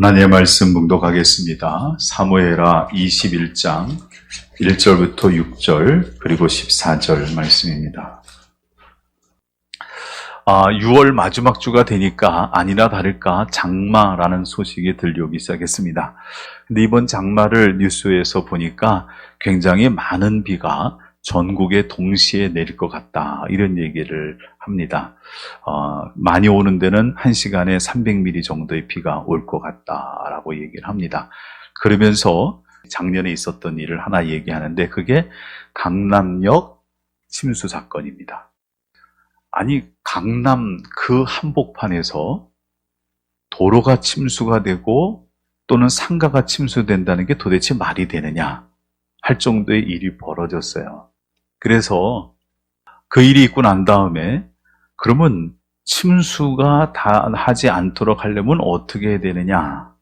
하나님의 말씀 묵독하겠습니다. 사무엘하 21장 1절부터 6절 그리고 14절 말씀입니다. 6월 마지막 주가 되니까 아니나 다를까 장마라는 소식이 들려오기 시작했습니다. 근데 이번 장마를 뉴스에서 보니까 굉장히 많은 비가 전국에 동시에 내릴 것 같다, 이런 얘기를 합니다. 많이 오는 데는 1시간에 300mm 정도의 비가 올 것 같다라고 얘기를 합니다. 그러면서 작년에 있었던 일을 하나 얘기하는데, 그게 강남역 침수 사건입니다. 아니, 강남 그 한복판에서 도로가 침수가 되고 또는 상가가 침수된다는 게 도대체 말이 되느냐 할 정도의 일이 벌어졌어요. 그래서 그 일이 있고 난 다음에 그러면 침수가 다 하지 않도록 하려면 어떻게 해야 되느냐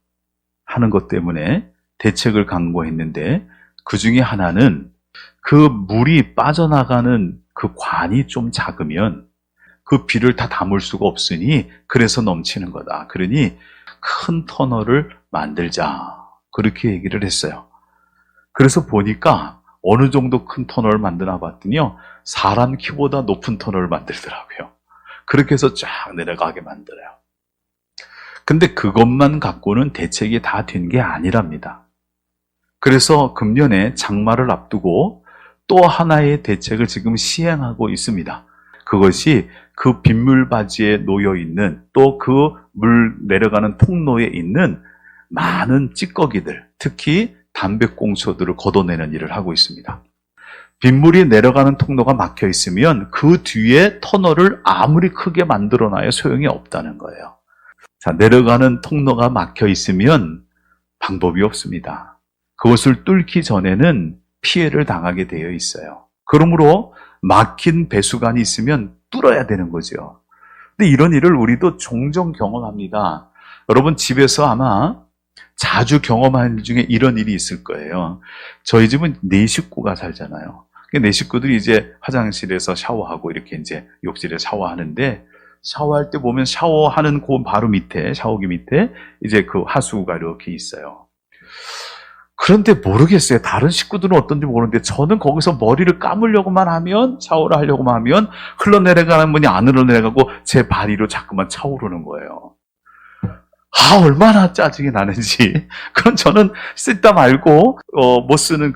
하는 것 때문에 대책을 강구했는데, 그 중에 하나는 그 물이 빠져나가는 그 관이 좀 작으면 그 비를 다 담을 수가 없으니 그래서 넘치는 거다. 그러니 큰 터널을 만들자, 그렇게 얘기를 했어요. 그래서 보니까 어느 정도 큰 터널을 만드나 봤더니요, 사람 키보다 높은 터널을 만들더라고요. 그렇게 해서 쫙 내려가게 만들어요. 근데 그것만 갖고는 대책이 다 된 게 아니랍니다. 그래서 금년에 장마를 앞두고 또 하나의 대책을 지금 시행하고 있습니다. 그것이 그 빗물바지에 놓여있는, 또 그 물 내려가는 통로에 있는 많은 찌꺼기들, 특히 담배꽁초들을 걷어내는 일을 하고 있습니다. 빗물이 내려가는 통로가 막혀 있으면 그 뒤에 터널을 아무리 크게 만들어놔야 소용이 없다는 거예요. 자, 내려가는 통로가 막혀 있으면 방법이 없습니다. 그것을 뚫기 전에는 피해를 당하게 되어 있어요. 그러므로 막힌 배수관이 있으면 뚫어야 되는 거죠. 근데 이런 일을 우리도 종종 경험합니다. 여러분 집에서 아마 자주 경험하는 일 중에 이런 일이 있을 거예요. 저희 집은 4식구가 살잖아요. 네 식구들이 이제 화장실에서 샤워하고 이렇게 이제 욕실에 샤워하는데, 샤워할 때 보면 샤워하는 그 바로 밑에, 샤워기 밑에 이제 그 하수구가 이렇게 있어요. 그런데 모르겠어요. 다른 식구들은 어떤지 모르는데 저는 거기서 머리를 감으려고만 하면, 샤워를 하려고만 하면 흘러내려가는 문이 안 흘러내려가고 제 발위로 자꾸만 차오르는 거예요. 얼마나 짜증이 나는지. 그럼 저는 쓰다 말고, 못 쓰는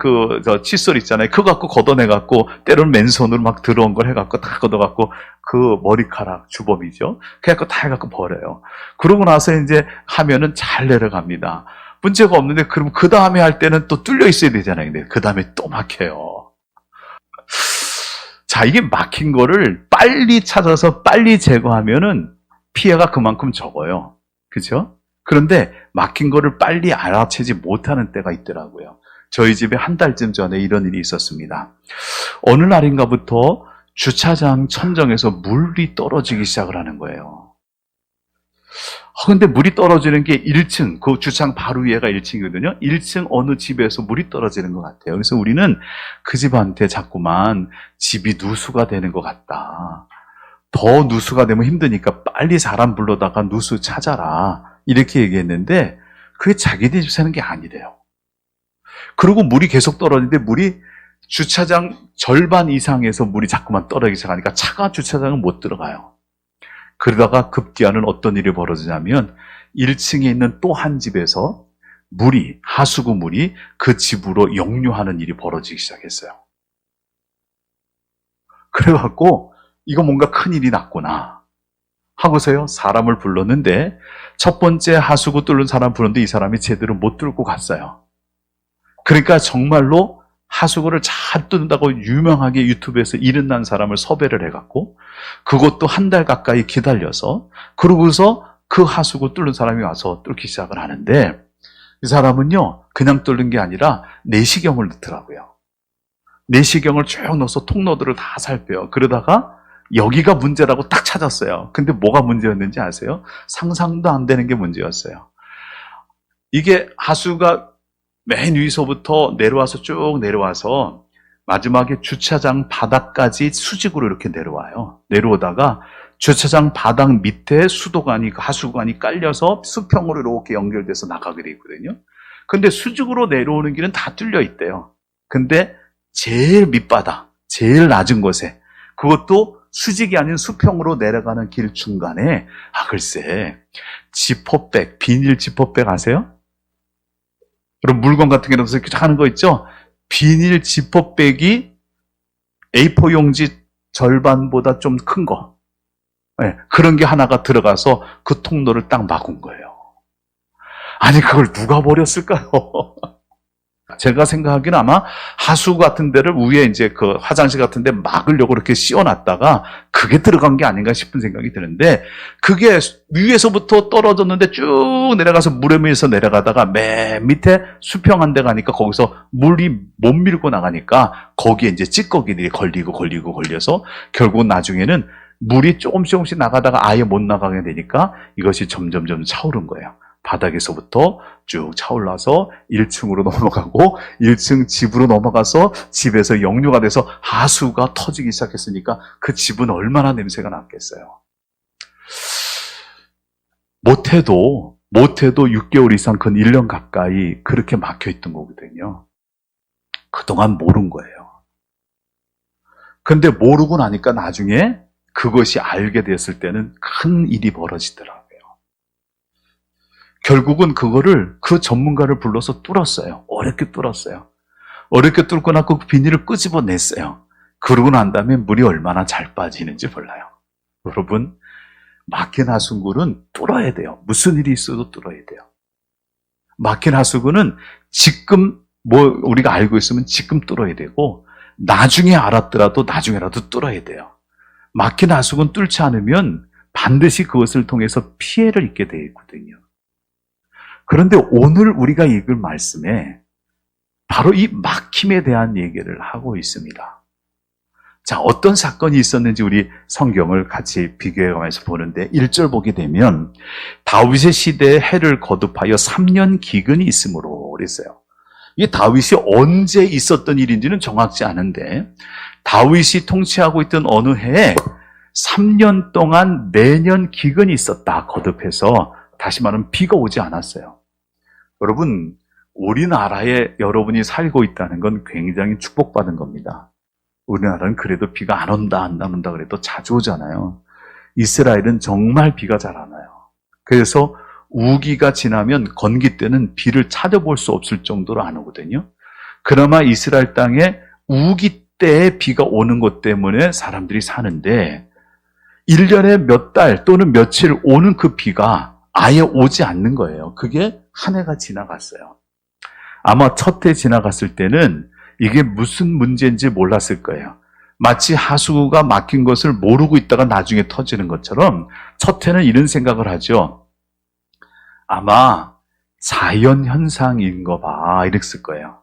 칫솔 있잖아요. 그거 갖고 걷어내갖고, 때로는 맨손으로 막 들어온 걸 해갖고, 다 걷어갖고, 그 머리카락, 주범이죠. 그래갖고 다 해갖고 버려요. 그러고 나서 이제 하면은 잘 내려갑니다. 문제가 없는데, 그럼 그 다음에 할 때는 또 뚫려 있어야 되잖아요. 근데 그 다음에 또 막혀요. 자, 이게 막힌 거를 빨리 찾아서 빨리 제거하면은 피해가 그만큼 적어요. 그죠? 그런데 막힌 거를 빨리 알아채지 못하는 때가 있더라고요. 저희 집에 한 달쯤 전에 이런 일이 있었습니다. 어느 날인가부터 주차장 천정에서 물이 떨어지기 시작을 하는 거예요. 근데 물이 떨어지는 게 1층, 그 주차장 바로 위에가 1층이거든요. 1층 어느 집에서 물이 떨어지는 것 같아요. 그래서 우리는 그 집한테 자꾸만 집이 누수가 되는 것 같다, 더 누수가 되면 힘드니까 빨리 사람 불러다가 누수 찾아라, 이렇게 얘기했는데, 그게 자기네 집 사는 게 아니래요. 그리고 물이 계속 떨어지는데, 물이 주차장 절반 이상에서 물이 자꾸만 떨어지기 시작하니까 차가 주차장은 못 들어가요. 그러다가 급기야는 어떤 일이 벌어지냐면 1층에 있는 또 한 집에서 물이, 하수구 물이 그 집으로 역류하는 일이 벌어지기 시작했어요. 그래갖고 이거 뭔가 큰일이 났구나 하고서요, 사람을 불렀는데, 첫 번째 하수구 뚫는 사람 부르는데 이 사람이 제대로 못 뚫고 갔어요. 그러니까 정말로 하수구를 잘 뚫는다고 유명하게 유튜브에서 이름 난 사람을 섭외를 해갖고, 그것도 한 달 가까이 기다려서, 그러고서 그 하수구 뚫는 사람이 와서 뚫기 시작을 하는데, 이 사람은요, 그냥 뚫는 게 아니라 내시경을 넣더라고요. 내시경을 쭉 넣어서 통로들을 다 살펴요. 그러다가 여기가 문제라고 딱 찾았어요. 근데 뭐가 문제였는지 아세요? 상상도 안 되는 게 문제였어요. 이게 하수가 맨 위서부터 내려와서 쭉 내려와서 마지막에 주차장 바닥까지 수직으로 이렇게 내려와요. 내려오다가 주차장 바닥 밑에 수도관이, 하수관이 깔려서 수평으로 이렇게 연결돼서 나가게 돼 있거든요. 근데 수직으로 내려오는 길은 다 뚫려 있대요. 근데 제일 밑바닥, 제일 낮은 곳에, 그것도 수직이 아닌 수평으로 내려가는 길 중간에, 글쎄, 지퍼백, 비닐 지퍼백 아세요? 그럼 물건 같은 게 넣어서 이렇게 하는 거 있죠? 비닐 지퍼백이 A4 용지 절반보다 좀 큰 거. 네, 그런 게 하나가 들어가서 그 통로를 딱 막은 거예요. 아니, 그걸 누가 버렸을까요? 제가 생각하기는 아마 하수 같은 데를 위에 이제 그 화장실 같은 데 막으려고 이렇게 씌워놨다가 그게 들어간 게 아닌가 싶은 생각이 드는데, 그게 위에서부터 떨어졌는데 쭉 내려가서 물에 밀려서 내려가다가 맨 밑에 수평한 데 가니까 거기서 물이 못 밀고 나가니까 거기에 이제 찌꺼기들이 걸려서 결국 나중에는 물이 조금씩 나가다가 아예 못 나가게 되니까 이것이 점점점 차오른 거예요. 바닥에서부터 쭉 차올라서 1층으로 넘어가고 1층 집으로 넘어가서 집에서 역류가 돼서 하수가 터지기 시작했으니까 그 집은 얼마나 냄새가 났겠어요. 못해도 6개월 이상, 근 1년 가까이 그렇게 막혀있던 거거든요. 그동안 모른 거예요. 근데 모르고 나니까 나중에 그것이 알게 됐을 때는 큰 일이 벌어지더라고요. 결국은 그거를, 그 전문가를 불러서 뚫었어요. 어렵게 뚫었어요. 어렵게 뚫고 나서 그 비닐을 끄집어냈어요. 그러고 난 다음에 물이 얼마나 잘 빠지는지 몰라요. 여러분, 막힌 하수구는 뚫어야 돼요. 무슨 일이 있어도 뚫어야 돼요. 막힌 하수구는 지금 우리가 알고 있으면 지금 뚫어야 되고, 나중에 알았더라도 나중에라도 뚫어야 돼요. 막힌 하수구는 뚫지 않으면 반드시 그것을 통해서 피해를 입게 되어 있거든요. 그런데 오늘 우리가 읽을 말씀에 바로 이 막힘에 대한 얘기를 하고 있습니다. 자, 어떤 사건이 있었는지 우리 성경을 같이 비교해가면서 보는데, 1절 보게 되면 다윗의 시대에 해를 거듭하여 3년 기근이 있으므로 그랬어요. 이게 다윗이 언제 있었던 일인지는 정확치 않은데, 다윗이 통치하고 있던 어느 해에 3년 동안 매년 기근이 있었다, 거듭해서. 다시 말하면 비가 오지 않았어요. 여러분, 우리나라에 여러분이 살고 있다는 건 굉장히 축복받은 겁니다. 우리나라는 그래도 비가 안 온다 그래도 자주 오잖아요. 이스라엘은 정말 비가 잘 안 와요. 그래서 우기가 지나면 건기 때는 비를 찾아볼 수 없을 정도로 안 오거든요. 그나마 이스라엘 땅에 우기 때에 비가 오는 것 때문에 사람들이 사는데, 1년에 몇 달 또는 며칠 오는 그 비가 아예 오지 않는 거예요. 그게 한 해가 지나갔어요. 아마 첫 해 지나갔을 때는 이게 무슨 문제인지 몰랐을 거예요. 마치 하수구가 막힌 것을 모르고 있다가 나중에 터지는 것처럼 첫 해는 이런 생각을 하죠. 아마 자연현상인 거 봐, 이랬을 거예요.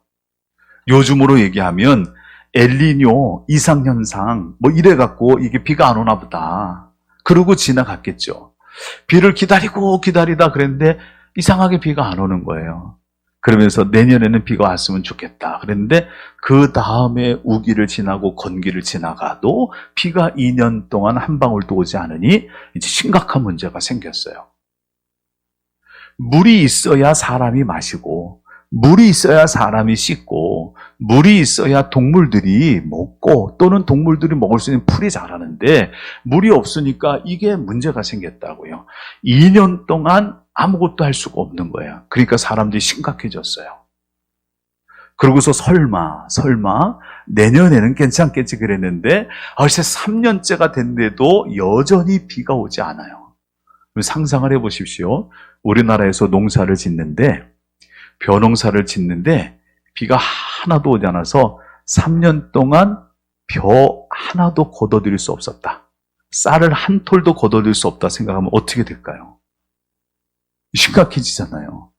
요즘으로 얘기하면 엘니뇨 이상현상 이래갖고 이게 비가 안 오나 보다. 그러고 지나갔겠죠. 비를 기다리다 그랬는데 이상하게 비가 안 오는 거예요. 그러면서 내년에는 비가 왔으면 좋겠다 그랬는데, 그 다음에 우기를 지나고 건기를 지나가도 비가 2년 동안 한 방울도 오지 않으니 이제 심각한 문제가 생겼어요. 물이 있어야 사람이 마시고, 물이 있어야 사람이 씻고, 물이 있어야 동물들이 먹고, 또는 동물들이 먹을 수 있는 풀이 자라는데, 물이 없으니까 이게 문제가 생겼다고요. 2년 동안 아무것도 할 수가 없는 거예요. 그러니까 사람들이 심각해졌어요. 그러고서 설마 내년에는 괜찮겠지 그랬는데, 벌써 3년째가 됐는데도 여전히 비가 오지 않아요. 상상을 해보십시오. 우리나라에서 농사를 짓는데, 벼농사를 짓는데 비가 하나도 오지 않아서 3년 동안 벼 하나도 걷어들일 수 없었다. 쌀을 한 톨도 걷어들일 수 없다 생각하면 어떻게 될까요? 심각해지잖아요.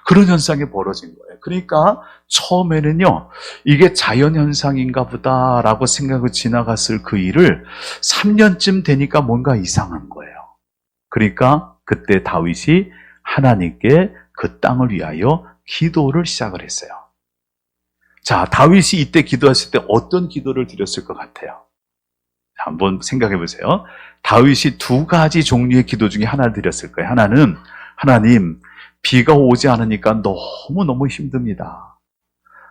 그런 현상이 벌어진 거예요. 그러니까 처음에는요, 이게 자연현상인가 보다라고 생각을 지나갔을 그 일을 3년쯤 되니까 뭔가 이상한 거예요. 그러니까 그때 다윗이 하나님께 그 땅을 위하여 기도를 시작을 했어요. 자, 다윗이 이때 기도했을 때 어떤 기도를 드렸을 것 같아요? 한번 생각해 보세요. 다윗이 두 가지 종류의 기도 중에 하나를 드렸을 거예요. 하나는 하나님, 비가 오지 않으니까 너무너무 힘듭니다.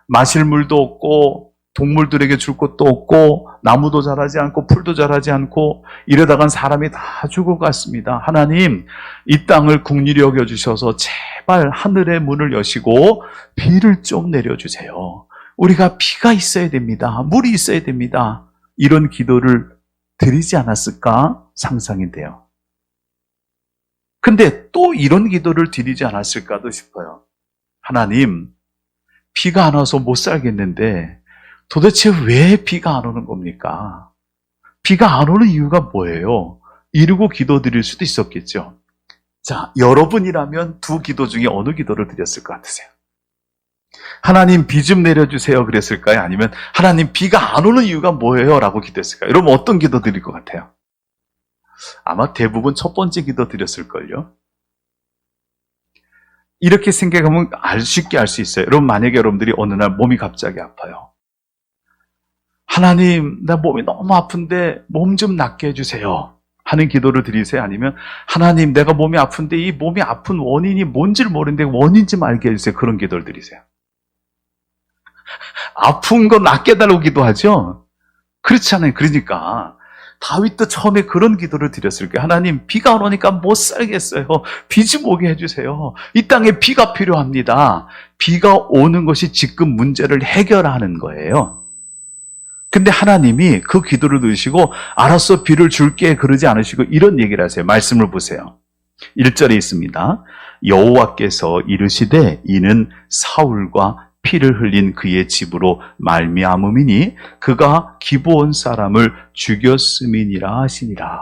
마실 물도 없고 동물들에게 줄 것도 없고 나무도 자라지 않고 풀도 자라지 않고 이러다간 사람이 다 죽을 것 같습니다. 하나님, 이 땅을 긍휼히 여겨주셔서 제발 하늘의 문을 여시고 비를 좀 내려주세요. 우리가 비가 있어야 됩니다. 물이 있어야 됩니다. 이런 기도를 드리지 않았을까 상상이 돼요. 근데 또 이런 기도를 드리지 않았을까도 싶어요. 하나님, 비가 안 와서 못 살겠는데 도대체 왜 비가 안 오는 겁니까? 비가 안 오는 이유가 뭐예요? 이러고 기도 드릴 수도 있었겠죠. 자, 여러분이라면 두 기도 중에 어느 기도를 드렸을 것 같으세요? 하나님, 비 좀 내려주세요 그랬을까요? 아니면 하나님, 비가 안 오는 이유가 뭐예요? 라고 기도했을까요? 여러분 어떤 기도 드릴 것 같아요? 아마 대부분 첫 번째 기도 드렸을걸요. 이렇게 생각하면 쉽게 알 수 있어요. 여러분, 만약에 여러분들이 어느 날 몸이 갑자기 아파요. 하나님, 나 몸이 너무 아픈데 몸 좀 낫게 해주세요 하는 기도를 드리세요? 아니면 하나님, 내가 몸이 아픈데 이 몸이 아픈 원인이 뭔지를 모르는데 원인 좀 알게 해주세요, 그런 기도를 드리세요? 아픈 거 낫게 해달라고 기도하죠? 그렇잖아요. 그러니까 다윗도 처음에 그런 기도를 드렸을 거예요. 하나님, 비가 안 오니까 못 살겠어요. 비 좀 오게 해주세요. 이 땅에 비가 필요합니다. 비가 오는 것이 지금 문제를 해결하는 거예요. 근데 하나님이 그 기도를 들으시고 알았어, 비를 줄게 그러지 않으시고 이런 얘기를 하세요. 말씀을 보세요. 1절에 있습니다. 여호와께서 이르시되 이는 사울과 피를 흘린 그의 집으로 말미암음이니 그가 기브온 사람을 죽였음이니라 하시니라.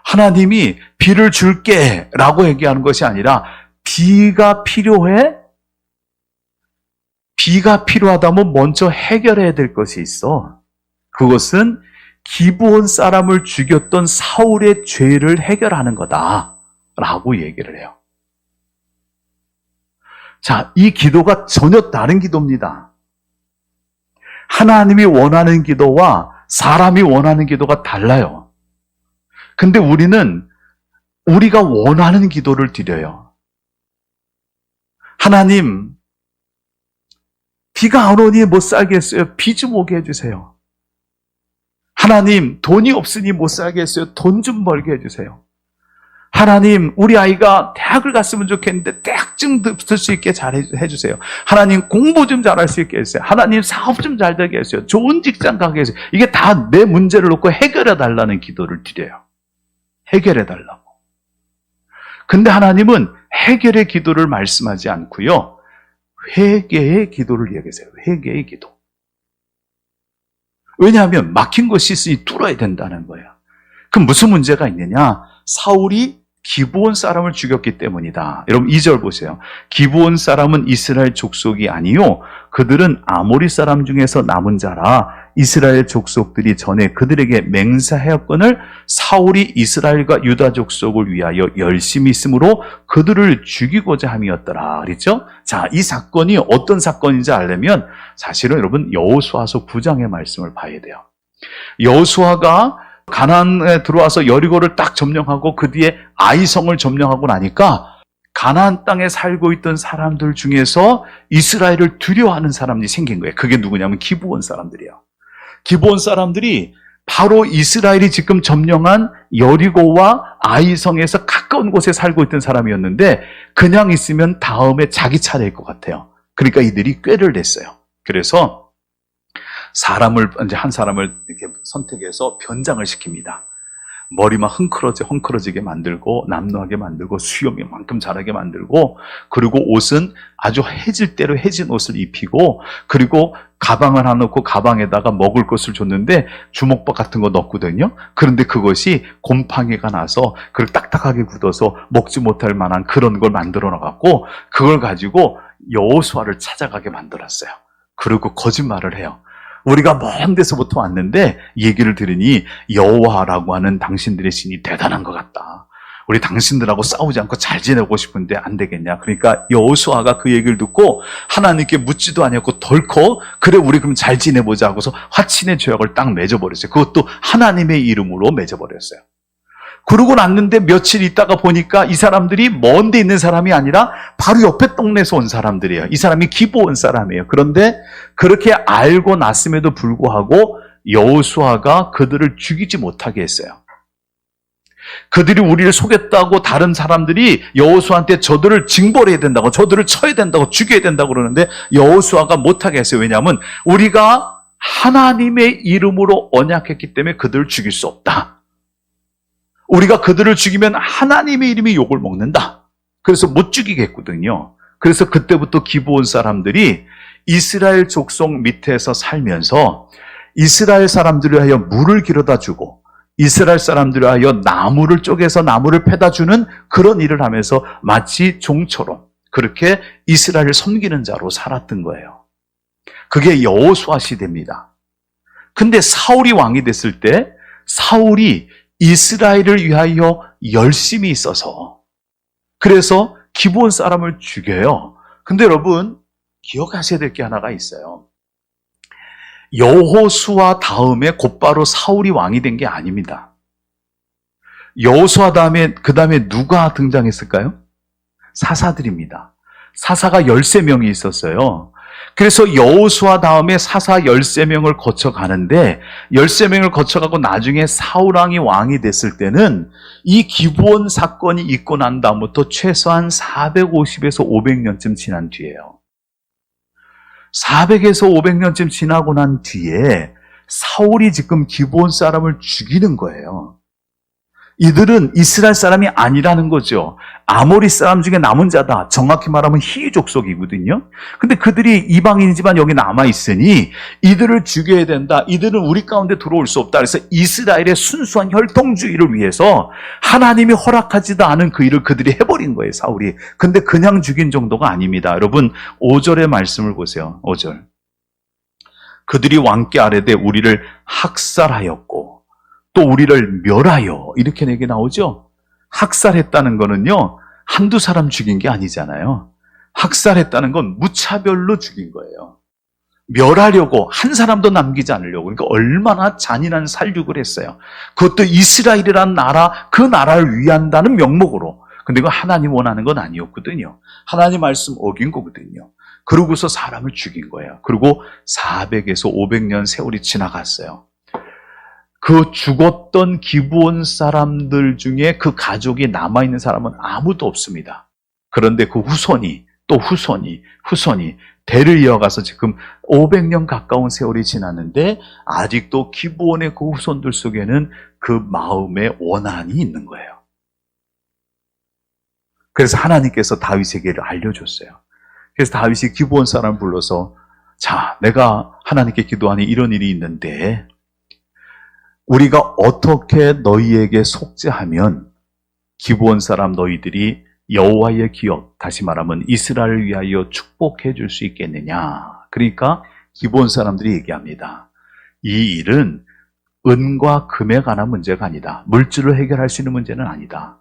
하나님이 비를 줄게 라고 얘기하는 것이 아니라 비가 필요해? 비가 필요하다면 먼저 해결해야 될 것이 있어. 그것은 기브온 사람을 죽였던 사울의 죄를 해결하는 거다 라고 얘기를 해요. 자, 이 기도가 전혀 다른 기도입니다. 하나님이 원하는 기도와 사람이 원하는 기도가 달라요. 근데 우리는 우리가 원하는 기도를 드려요. 하나님, 비가 안 오니 못 살겠어요. 비 좀 오게 해주세요. 하나님, 돈이 없으니 못 살겠어요. 돈 좀 벌게 해주세요. 하나님, 우리 아이가 대학을 갔으면 좋겠는데 대학증 붙을 수 있게 잘 해주세요. 하나님, 공부 좀 잘할 수 있게 해주세요. 하나님, 사업 좀 잘 되게 해주세요. 좋은 직장 가게 해주세요. 이게 다 내 문제를 놓고 해결해 달라는 기도를 드려요. 해결해 달라고. 근데 하나님은 해결의 기도를 말씀하지 않고요, 회개의 기도를 얘기하세요. 회개의 기도. 왜냐하면 막힌 것이 있으니 뚫어야 된다는 거예요. 그럼 무슨 문제가 있느냐? 사울이 기브온 사람을 죽였기 때문이다. 여러분 2절 보세요. 기브온 사람은 이스라엘 족속이 아니요 그들은 아모리 사람 중에서 남은 자라. 이스라엘 족속들이 전에 그들에게 맹세하였거늘 사울이 이스라엘과 유다 족속을 위하여 열심히 있으므로 그들을 죽이고자 함이었더라. 그랬죠? 자, 이 사건이 어떤 사건인지 알려면 사실은 여러분 여호수아서 9장의 말씀을 봐야 돼요. 여호수아가 가나안에 들어와서 여리고를 딱 점령하고 그 뒤에 아이성을 점령하고 나니까 가나안 땅에 살고 있던 사람들 중에서 이스라엘을 두려워하는 사람이 생긴 거예요. 그게 누구냐면 기브온 사람들이에요. 기브온 사람들이 바로 이스라엘이 지금 점령한 여리고와 아이성에서 가까운 곳에 살고 있던 사람이었는데 그냥 있으면 다음에 자기 차례일 것 같아요. 그러니까 이들이 꾀를 냈어요. 그래서 한 사람을 이렇게 선택해서 변장을 시킵니다. 머리만 헝클어지게 만들고 남루하게 만들고 수염이 만큼 자라게 만들고 그리고 옷은 아주 해질 대로 해진 옷을 입히고 그리고 가방을 하나 넣고 가방에다가 먹을 것을 줬는데 주먹밥 같은 거 넣거든요. 그런데 그것이 곰팡이가 나서 그걸 딱딱하게 굳어서 먹지 못할 만한 그런 걸 만들어 놔갖고 그걸 가지고 여호수아를 찾아가게 만들었어요. 그리고 거짓말을 해요. 우리가 먼 데서부터 왔는데 얘기를 들으니 여호와라고 하는 당신들의 신이 대단한 것 같다. 우리 당신들하고 싸우지 않고 잘 지내고 싶은데 안 되겠냐. 그러니까 여호수아가 그 얘기를 듣고 하나님께 묻지도 않았고 덜컥 그래 우리 그럼 잘 지내보자 하고서 화친의 조약을 딱 맺어버렸어요. 그것도 하나님의 이름으로 맺어버렸어요. 그러고 났는데 며칠 있다가 보니까 이 사람들이 먼 데 있는 사람이 아니라 바로 옆에 동네에서 온 사람들이에요. 이 사람이 기브온 사람이에요. 그런데 그렇게 알고 났음에도 불구하고 여호수아가 그들을 죽이지 못하게 했어요. 그들이 우리를 속였다고 다른 사람들이 여호수아한테 저들을 징벌해야 된다고, 저들을 쳐야 된다고, 죽여야 된다고 그러는데 여호수아가 못하게 했어요. 왜냐하면 우리가 하나님의 이름으로 언약했기 때문에 그들을 죽일 수 없다. 우리가 그들을 죽이면 하나님의 이름이 욕을 먹는다. 그래서 못 죽이겠거든요. 그래서 그때부터 기브온 사람들이 이스라엘 족속 밑에서 살면서 이스라엘 사람들을 위하여 물을 길어다 주고 이스라엘 사람들을 위하여 나무를 쪼개서 나무를 패다 주는 그런 일을 하면서 마치 종처럼 그렇게 이스라엘을 섬기는 자로 살았던 거예요. 그게 여호수아 시대입니다. 근데 사울이 왕이 됐을 때 사울이 이스라엘을 위하여 열심히 있어서 그래서 기브온 사람을 죽여요. 근데 여러분 기억하셔야 될 게 하나가 있어요. 여호수아 다음에 곧바로 사울이 왕이 된 게 아닙니다. 여호수아 다음에 그 다음에 누가 등장했을까요? 사사들입니다. 사사가 13명이 있었어요. 그래서 여호수아 다음에 사사 13명을 거쳐가는데 13명을 거쳐가고 나중에 사울왕이 왕이 됐을 때는 이 기브온 사건이 있고 난 다음부터 최소한 450에서 500년쯤 지난 뒤에요. 400에서 500년쯤 지나고 난 뒤에 사울이 지금 기브온 사람을 죽이는 거예요. 이들은 이스라엘 사람이 아니라는 거죠. 아모리 사람 중에 남은 자다. 정확히 말하면 히위 족속이거든요. 근데 그들이 이방인이지만 여기 남아있으니 이들을 죽여야 된다. 이들은 우리 가운데 들어올 수 없다. 그래서 이스라엘의 순수한 혈통주의를 위해서 하나님이 허락하지도 않은 그 일을 그들이 해버린 거예요, 사울이. 근데 그냥 죽인 정도가 아닙니다. 여러분 5절의 말씀을 보세요. 5절. 그들이 왕께 아뢰되 우리를 학살하였고 또 우리를 멸하여 이렇게 얘기 나오죠. 학살했다는 거는요 한두 사람 죽인 게 아니잖아요. 학살했다는 건 무차별로 죽인 거예요. 멸하려고 한 사람도 남기지 않으려고. 그러니까 얼마나 잔인한 살육을 했어요. 그것도 이스라엘이라는 나라, 그 나라를 위한다는 명목으로. 근데 이거 하나님 원하는 건 아니었거든요. 하나님 말씀 어긴 거거든요. 그러고서 사람을 죽인 거예요. 그리고 400에서 500년 세월이 지나갔어요. 그 죽었던 기브온 사람들 중에 그 가족이 남아있는 사람은 아무도 없습니다. 그런데 그 후손이 또 후손이 대를 이어가서 지금 500년 가까운 세월이 지났는데 아직도 기브온의 그 후손들 속에는 그 마음의 원한이 있는 거예요. 그래서 하나님께서 다윗에게를 알려줬어요. 그래서 다윗이 기브온 사람을 불러서 자, 내가 하나님께 기도하니 이런 일이 있는데 우리가 어떻게 너희에게 속죄하면 기브온 사람 너희들이 여호와의 기업, 다시 말하면 이스라엘을 위하여 축복해 줄 수 있겠느냐. 그러니까 기브온 사람들이 얘기합니다. 이 일은 은과 금에 관한 문제가 아니다. 물질로 해결할 수 있는 문제는 아니다.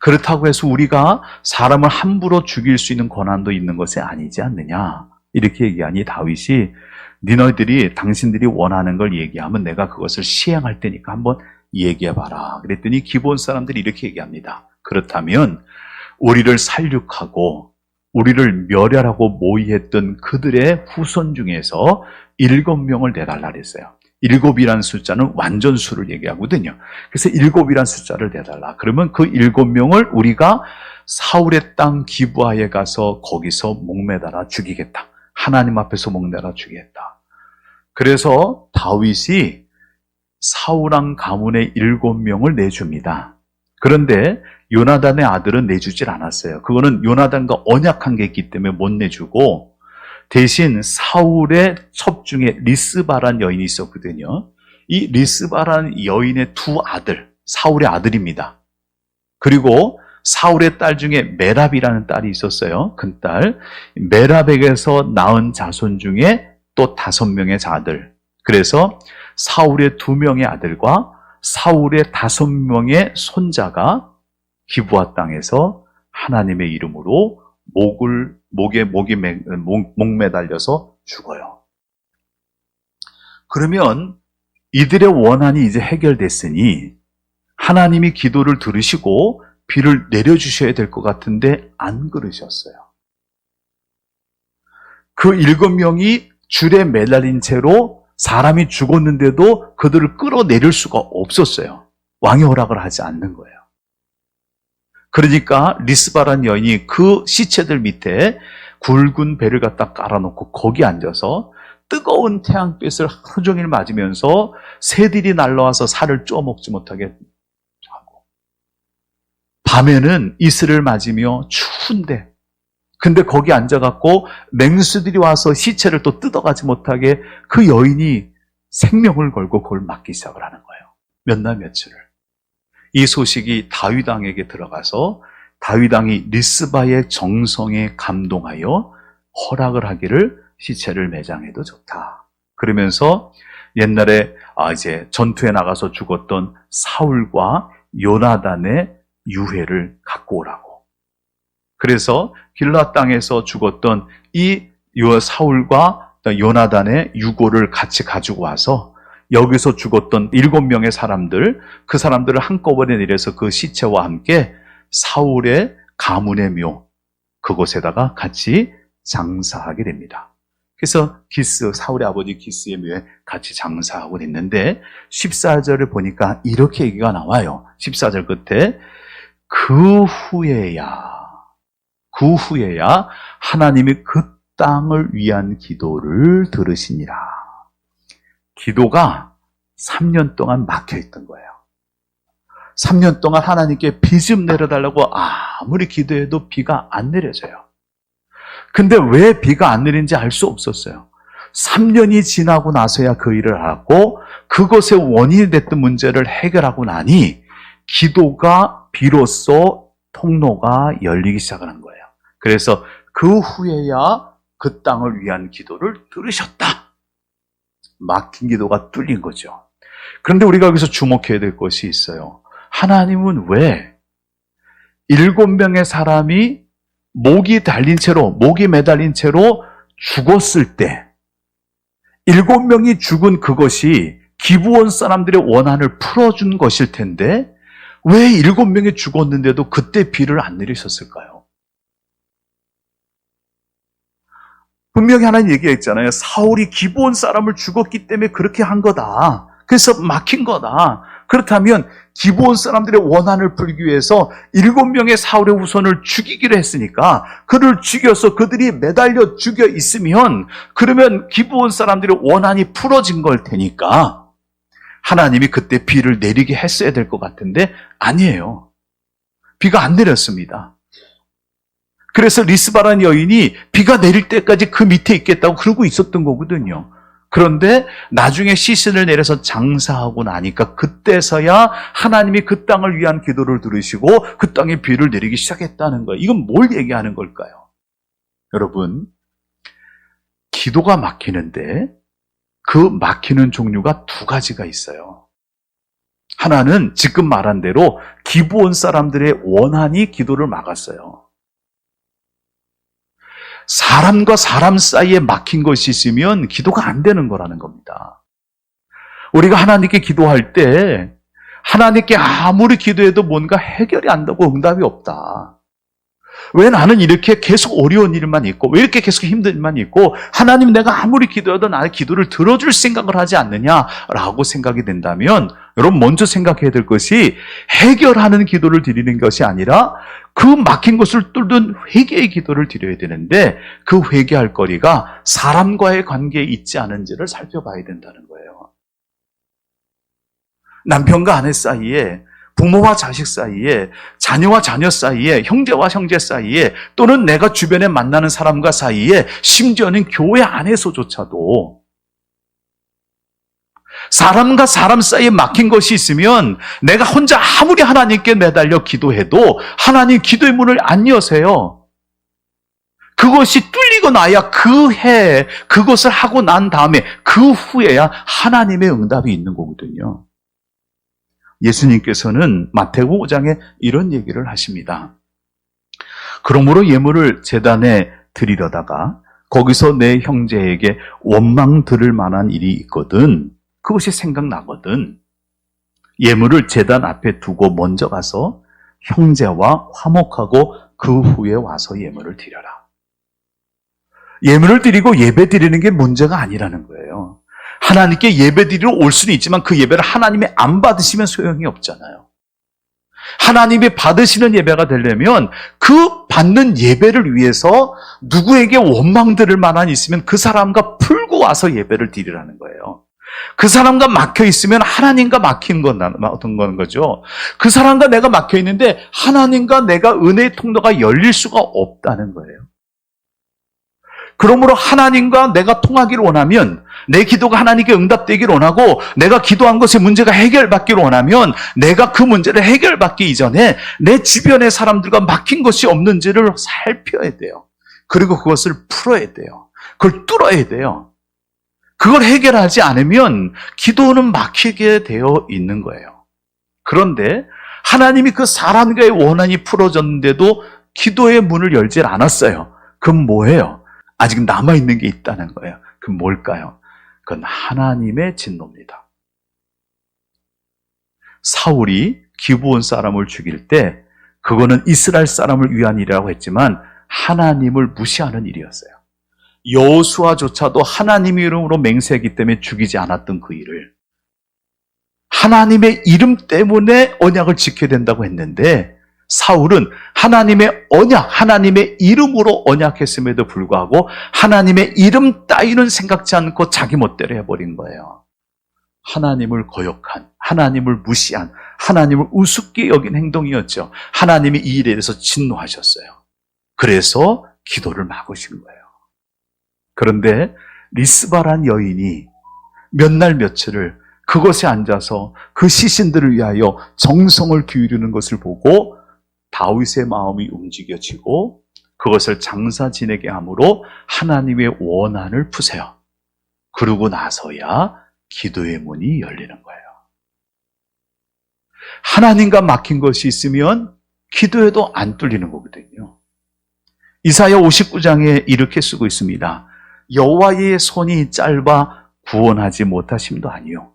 그렇다고 해서 우리가 사람을 함부로 죽일 수 있는 권한도 있는 것이 아니지 않느냐. 이렇게 얘기하니 다윗이 너희들이 당신들이 원하는 걸 얘기하면 내가 그것을 시행할 테니까 한번 얘기해봐라. 그랬더니 기브온 사람들이 이렇게 얘기합니다. 그렇다면 우리를 살육하고 우리를 멸하라고 모의했던 그들의 후손 중에서 7명을 내달라 그랬어요. 7이라는 숫자는 완전수를 얘기하거든요. 그래서 7이라는 숫자를 내달라. 그러면 그 7명을 우리가 사울의 땅 기브아에 가서 거기서 목매달아 죽이겠다. 하나님 앞에서 목매달아 죽이겠다. 그래서 다윗이 사울왕 가문의 7명을 내줍니다. 그런데 요나단의 아들은 내주질 않았어요. 그거는 요나단과 언약한 게 있기 때문에 못 내주고 대신 사울의 첩중에 리스바란 여인이 있었거든요. 이 리스바란 여인의 두 아들, 사울의 아들입니다. 그리고 사울의 딸 중에 메랍이라는 딸이 있었어요. 큰 딸. 메랍에게서 낳은 자손 중에 또 5명의 자들. 그래서 사울의 2명의 아들과 사울의 5명의 손자가 기브아 땅에서 하나님의 이름으로 목에 매달려서 죽어요. 그러면 이들의 원한이 이제 해결됐으니 하나님이 기도를 들으시고 비를 내려주셔야 될 것 같은데 안 그러셨어요. 그 7명이 줄에 매달린 채로 사람이 죽었는데도 그들을 끌어내릴 수가 없었어요. 왕의 허락을 하지 않는 거예요. 그러니까 리스바란 여인이 그 시체들 밑에 굵은 배를 갖다 깔아놓고 거기 앉아서 뜨거운 태양빛을 하루 종일 맞으면서 새들이 날라와서 살을 쪼먹지 못하게 하고, 밤에는 이슬을 맞으며 추운데 근데 거기 앉아갖고 맹수들이 와서 시체를 또 뜯어가지 못하게 그 여인이 생명을 걸고 그걸 막기 시작을 하는 거예요. 몇 날 며칠을. 이 소식이 다윗 왕에게 들어가서 다윗 왕이 리스바의 정성에 감동하여 허락을 하기를 시체를 매장해도 좋다. 그러면서 옛날에 이제 전투에 나가서 죽었던 사울과 요나단의 유해를 갖고 오라고. 그래서 길라 땅에서 죽었던 이 사울과 요나단의 유고를 같이 가지고 와서 여기서 죽었던 7명의 사람들, 그 사람들을 한꺼번에 내려서 그 시체와 함께 사울의 가문의 묘, 그곳에다가 같이 장사하게 됩니다. 그래서 사울의 아버지 기스의 묘에 같이 장사하고 있는데 14절을 보니까 이렇게 얘기가 나와요. 14절 끝에 그 후에야 하나님이 그 땅을 위한 기도를 들으시니라. 기도가 3년 동안 막혀있던 거예요. 3년 동안 하나님께 비 좀 내려달라고 아무리 기도해도 비가 안 내려져요. 근데 왜 비가 안 내리는지 알 수 없었어요. 3년이 지나고 나서야 그 일을 알았고 그것의 원인이 됐던 문제를 해결하고 나니 기도가 비로소 통로가 열리기 시작한 거예요. 그래서 그 후에야 그 땅을 위한 기도를 들으셨다. 막힌 기도가 뚫린 거죠. 그런데 우리가 여기서 주목해야 될 것이 있어요. 하나님은 왜 7명의 사람이 목이 매달린 채로 죽었을 때 7명이 죽은 그것이 기브온 사람들의 원한을 풀어준 것일 텐데 왜 7명이 죽었는데도 그때 비를 안 내리셨을까요? 분명히 하나님 얘기했잖아요. 사울이 기브온 사람을 죽었기 때문에 그렇게 한 거다. 그래서 막힌 거다. 그렇다면 기브온 사람들의 원한을 풀기 위해서 7명의 사울의 후손을 죽이기로 했으니까 그를 죽여서 그들이 매달려 죽여 있으면 그러면 기브온 사람들의 원한이 풀어진 걸 테니까 하나님이 그때 비를 내리게 했어야 될 것 같은데 아니에요. 비가 안 내렸습니다. 그래서 리스바라는 여인이 비가 내릴 때까지 그 밑에 있겠다고 그러고 있었던 거거든요. 그런데 나중에 시신을 내려서 장사하고 나니까 그때서야 하나님이 그 땅을 위한 기도를 들으시고 그 땅에 비를 내리기 시작했다는 거예요. 이건 뭘 얘기하는 걸까요? 여러분, 기도가 막히는데 그 막히는 종류가 2가지가 있어요. 하나는 지금 말한 대로 기브온 사람들의 원한이 기도를 막았어요. 사람과 사람 사이에 막힌 것이 있으면 기도가 안 되는 거라는 겁니다. 우리가 하나님께 기도할 때 하나님께 아무리 기도해도 뭔가 해결이 안 되고 응답이 없다. 왜 나는 이렇게 계속 어려운 일만 있고 왜 이렇게 계속 힘든 일만 있고 하나님 내가 아무리 기도해도 나의 기도를 들어줄 생각을 하지 않느냐라고 생각이 된다면 여러분 먼저 생각해야 될 것이 해결하는 기도를 드리는 것이 아니라 그 막힌 것을 뚫는 회개의 기도를 드려야 되는데 그 회개할 거리가 사람과의 관계에 있지 않은지를 살펴봐야 된다는 거예요. 남편과 아내 사이에 부모와 자식 사이에, 자녀와 자녀 사이에, 형제와 형제 사이에, 또는 내가 주변에 만나는 사람과 사이에, 심지어는 교회 안에서조차도 사람과 사람 사이에 막힌 것이 있으면 내가 혼자 아무리 하나님께 매달려 기도해도 하나님 기도의 문을 안 여세요. 그것이 뚫리고 나야 그 해 그것을 하고 난 다음에 그 후에야 하나님의 응답이 있는 거거든요. 예수님께서는 마태복음 5장에 이런 얘기를 하십니다. 그러므로 예물을 제단에 드리려다가 거기서 내 형제에게 원망 들을 만한 일이 있거든, 그것이 생각나거든, 예물을 제단 앞에 두고 먼저 가서 형제와 화목하고 그 후에 와서 예물을 드려라. 예물을 드리고 예배 드리는 게 문제가 아니라는 거예요. 하나님께 예배 드리러 올 수는 있지만 그 예배를 하나님이 안 받으시면 소용이 없잖아요. 하나님이 받으시는 예배가 되려면 그 받는 예배를 위해서 누구에게 원망 들을 만한 있으면 그 사람과 풀고 와서 예배를 드리라는 거예요. 그 사람과 막혀 있으면 하나님과 막힌 어떤 건 거죠. 그 사람과 내가 막혀 있는데 하나님과 내가 은혜의 통로가 열릴 수가 없다는 거예요. 그러므로 하나님과 내가 통하기를 원하면, 내 기도가 하나님께 응답되기를 원하고 내가 기도한 것의 문제가 해결받기를 원하면 내가 그 문제를 해결받기 이전에 내 주변의 사람들과 막힌 것이 없는지를 살펴야 돼요. 그리고 그것을 풀어야 돼요. 그걸 뚫어야 돼요. 그걸 해결하지 않으면 기도는 막히게 되어 있는 거예요. 그런데 하나님이 그 사람과의 원한이 풀어졌는데도 기도의 문을 열지 않았어요. 그건 뭐예요? 아직 남아있는 게 있다는 거예요. 그건 뭘까요? 그건 하나님의 진노입니다. 사울이 기브온 사람을 죽일 때 그거는 이스라엘 사람을 위한 일이라고 했지만 하나님을 무시하는 일이었어요. 여호수아조차도 하나님의 이름으로 맹세했기 때문에 죽이지 않았던 그 일을 하나님의 이름 때문에 언약을 지켜야 된다고 했는데, 사울은 하나님의 언약, 하나님의 이름으로 언약했음에도 불구하고 하나님의 이름 따위는 생각지 않고 자기 멋대로 해버린 거예요. 하나님을 거역한, 하나님을 무시한, 하나님을 우습게 여긴 행동이었죠. 하나님이 이 일에 대해서 진노하셨어요. 그래서 기도를 막으신 거예요. 그런데 리스바란 여인이 몇 날 며칠을 그곳에 앉아서 그 시신들을 위하여 정성을 기울이는 것을 보고 다윗의 마음이 움직여지고 그것을 장사 지내게 함으로 하나님의 원한을 푸세요. 그러고 나서야 기도의 문이 열리는 거예요. 하나님과 막힌 것이 있으면 기도에도 안 뚫리는 거거든요. 이사야 59장에 이렇게 쓰고 있습니다. 여호와의 손이 짧아 구원하지 못하심도 아니요,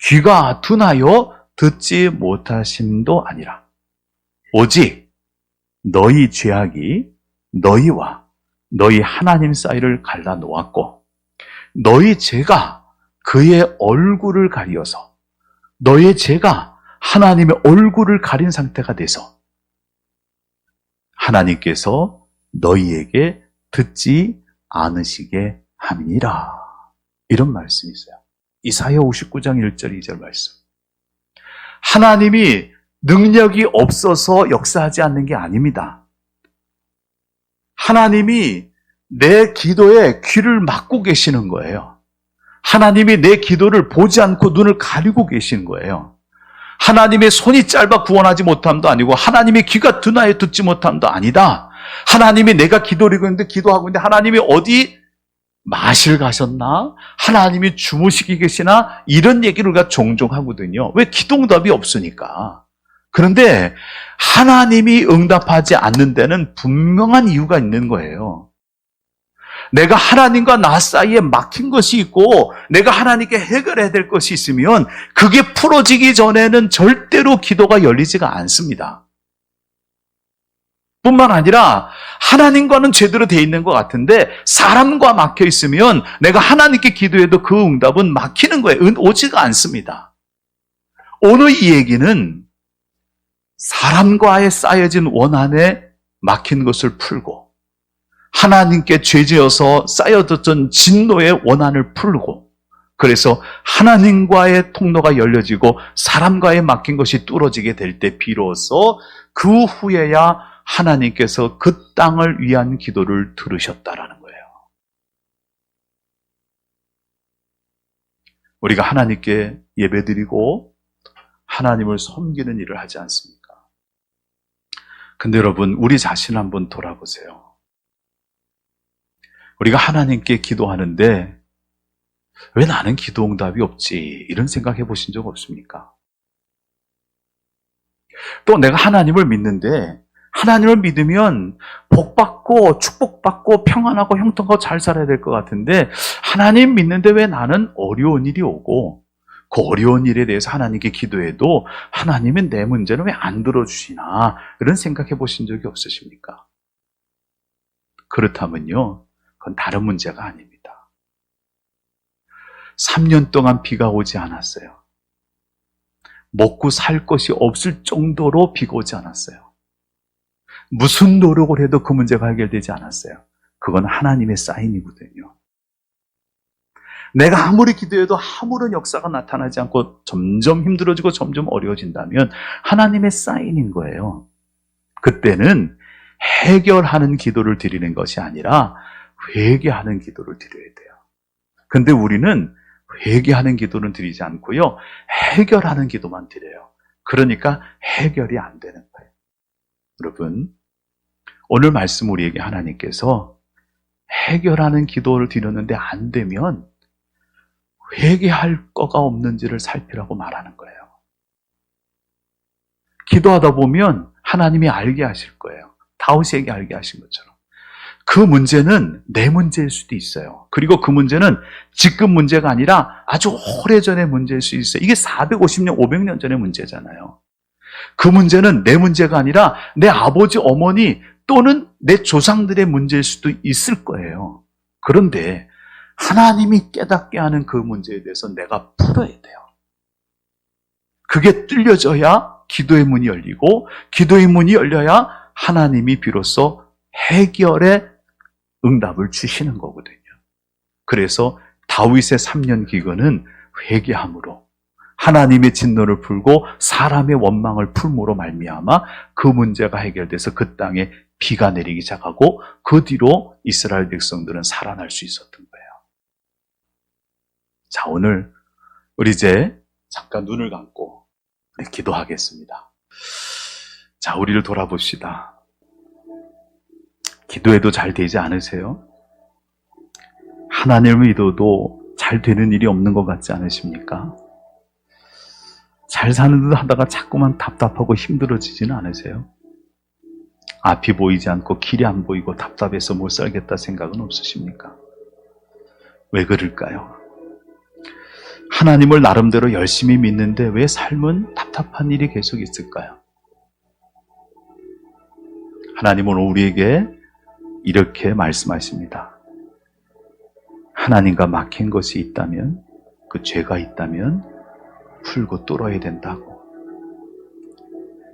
귀가 둔하여 듣지 못하심도 아니라 오직 너희 죄악이 너희와 너희 하나님 사이를 갈라 놓았고 너희 죄가 그의 얼굴을 가리어서, 너의 죄가 하나님의 얼굴을 가린 상태가 돼서 하나님께서 너희에게 듣지 않으시게 함이니라. 이런 말씀이 있어요. 이사야 59장 1절 2절 말씀. 하나님이 능력이 없어서 역사하지 않는 게 아닙니다. 하나님이 내 기도에 귀를 막고 계시는 거예요. 하나님이 내 기도를 보지 않고 눈을 가리고 계시는 거예요. 하나님의 손이 짧아 구원하지 못함도 아니고 하나님의 귀가 둔하여 듣지 못함도 아니다. 하나님이 내가 기도하고 있는데 하나님이 어디 마실 가셨나? 하나님이 주무시기 계시나? 이런 얘기를 우리가 종종 하거든요. 왜? 기도응답이 없으니까. 그런데 하나님이 응답하지 않는 데는 분명한 이유가 있는 거예요. 내가 하나님과 나 사이에 막힌 것이 있고 내가 하나님께 해결해야 될 것이 있으면 그게 풀어지기 전에는 절대로 기도가 열리지가 않습니다. 뿐만 아니라 하나님과는 제대로 돼 있는 것 같은데 사람과 막혀 있으면 내가 하나님께 기도해도 그 응답은 막히는 거예요. 오지가 않습니다. 오늘 이 얘기는 사람과의 쌓여진 원한에 막힌 것을 풀고 하나님께 죄지어서 쌓여뒀던 진노의 원한을 풀고, 그래서 하나님과의 통로가 열려지고 사람과의 막힌 것이 뚫어지게 될 때 비로소 그 후에야 하나님께서 그 땅을 위한 기도를 들으셨다라는 거예요. 우리가 하나님께 예배드리고 하나님을 섬기는 일을 하지 않습니까? 근데 여러분, 우리 자신을 한번 돌아보세요. 우리가 하나님께 기도하는데 왜 나는 기도 응답이 없지? 이런 생각 해보신 적 없습니까? 또 내가 하나님을 믿는데 하나님을 믿으면 복받고 축복받고 평안하고 형통하고 잘 살아야 될 것 같은데 하나님 믿는데 왜 나는 어려운 일이 오고 그 어려운 일에 대해서 하나님께 기도해도 하나님은 내 문제는 왜 안 들어주시나 이런 생각해 보신 적이 없으십니까? 그렇다면요, 그건 다른 문제가 아닙니다. 3년 동안 비가 오지 않았어요. 먹고 살 것이 없을 정도로 비가 오지 않았어요. 무슨 노력을 해도 그 문제가 해결되지 않았어요. 그건 하나님의 사인이거든요. 내가 아무리 기도해도 아무런 역사가 나타나지 않고 점점 힘들어지고 점점 어려워진다면 하나님의 사인인 거예요. 그때는 해결하는 기도를 드리는 것이 아니라 회개하는 기도를 드려야 돼요. 근데 우리는 회개하는 기도는 드리지 않고요, 해결하는 기도만 드려요. 그러니까 해결이 안 되는 거예요. 여러분, 오늘 말씀 우리에게 하나님께서 해결하는 기도를 드렸는데 안 되면 회개할 거가 없는지를 살피라고 말하는 거예요. 기도하다 보면 하나님이 알게 하실 거예요. 다윗에게 알게 하신 것처럼. 그 문제는 내 문제일 수도 있어요. 그리고 그 문제는 지금 문제가 아니라 아주 오래전의 문제일 수 있어요. 이게 450년, 500년 전의 문제잖아요. 그 문제는 내 문제가 아니라 내 아버지, 어머니 또는 내 조상들의 문제일 수도 있을 거예요. 그런데 하나님이 깨닫게 하는 그 문제에 대해서 내가 풀어야 돼요. 그게 뚫려져야 기도의 문이 열리고 기도의 문이 열려야 하나님이 비로소 해결의 응답을 주시는 거거든요. 그래서 다윗의 3년 기근은 회개함으로 하나님의 진노를 풀고 사람의 원망을 풀므로 말미암아 그 문제가 해결돼서 그 땅에 비가 내리기 시작하고 그 뒤로 이스라엘 백성들은 살아날 수 있었던 거예요. 자, 오늘 우리 이제 잠깐 눈을 감고 우리 기도하겠습니다. 자, 우리를 돌아봅시다. 기도해도 잘 되지 않으세요? 하나님을 믿어도 잘 되는 일이 없는 것 같지 않으십니까? 잘 사는 듯 하다가 자꾸만 답답하고 힘들어지지는 않으세요? 앞이 보이지 않고 길이 안 보이고 답답해서 못 살겠다 생각은 없으십니까? 왜 그럴까요? 하나님을 나름대로 열심히 믿는데 왜 삶은 답답한 일이 계속 있을까요? 하나님은 우리에게 이렇게 말씀하십니다. 하나님과 막힌 것이 있다면, 그 죄가 있다면 풀고 뚫어야 된다고.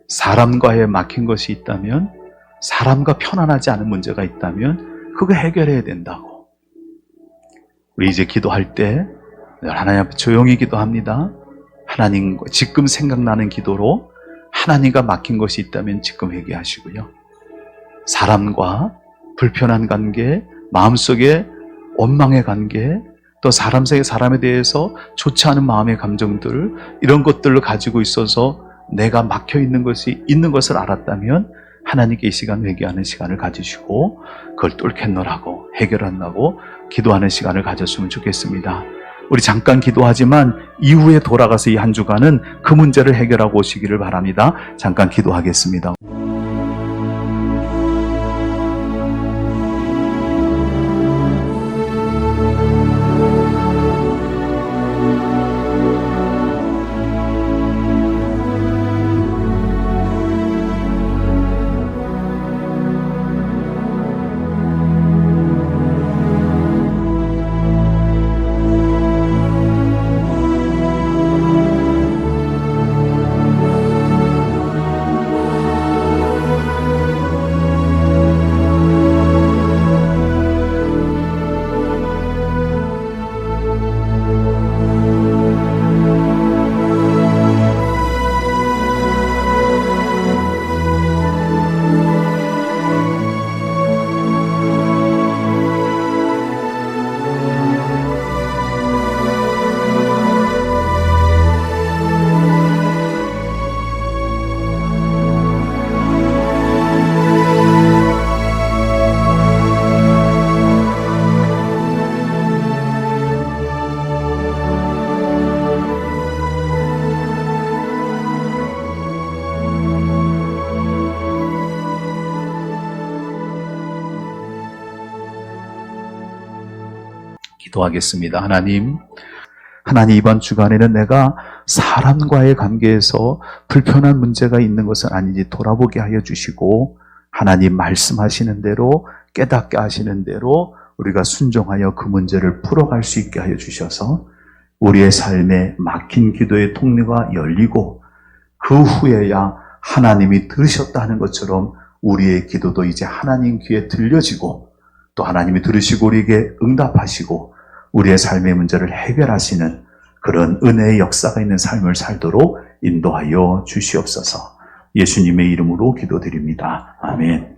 사람과의 막힌 것이 있다면, 사람과 편안하지 않은 문제가 있다면 그거 해결해야 된다고. 우리 이제 기도할 때 하나님 앞에 조용히 기도합니다. 하나님, 지금 생각나는 기도로 하나님과 막힌 것이 있다면 지금 회개하시고요. 사람과 불편한 관계, 마음속에 원망의 관계, 또 사람 사이 사람에 대해서 좋지 않은 마음의 감정들, 이런 것들을 가지고 있어서 내가 막혀 있는 것을 알았다면 하나님께 이 시간 회개하는 시간을 가지시고 그걸 뚫겠노라고, 해결한다고 기도하는 시간을 가졌으면 좋겠습니다. 우리 잠깐 기도하지만 이후에 돌아가서 이 한 주간은 그 문제를 해결하고 오시기를 바랍니다. 잠깐 기도하겠습니다. 기도하겠습니다. 하나님 이번 주간에는 내가 사람과의 관계에서 불편한 문제가 있는 것은 아닌지 돌아보게 하여 주시고, 하나님 말씀하시는 대로, 깨닫게 하시는 대로 우리가 순종하여 그 문제를 풀어갈 수 있게 하여 주셔서 우리의 삶에 막힌 기도의 통로가 열리고, 그 후에야 하나님이 들으셨다 하는 것처럼 우리의 기도도 이제 하나님 귀에 들려지고, 또 하나님이 들으시고 우리에게 응답하시고 우리의 삶의 문제를 해결하시는 그런 은혜의 역사가 있는 삶을 살도록 인도하여 주시옵소서. 예수님의 이름으로 기도드립니다. 아멘.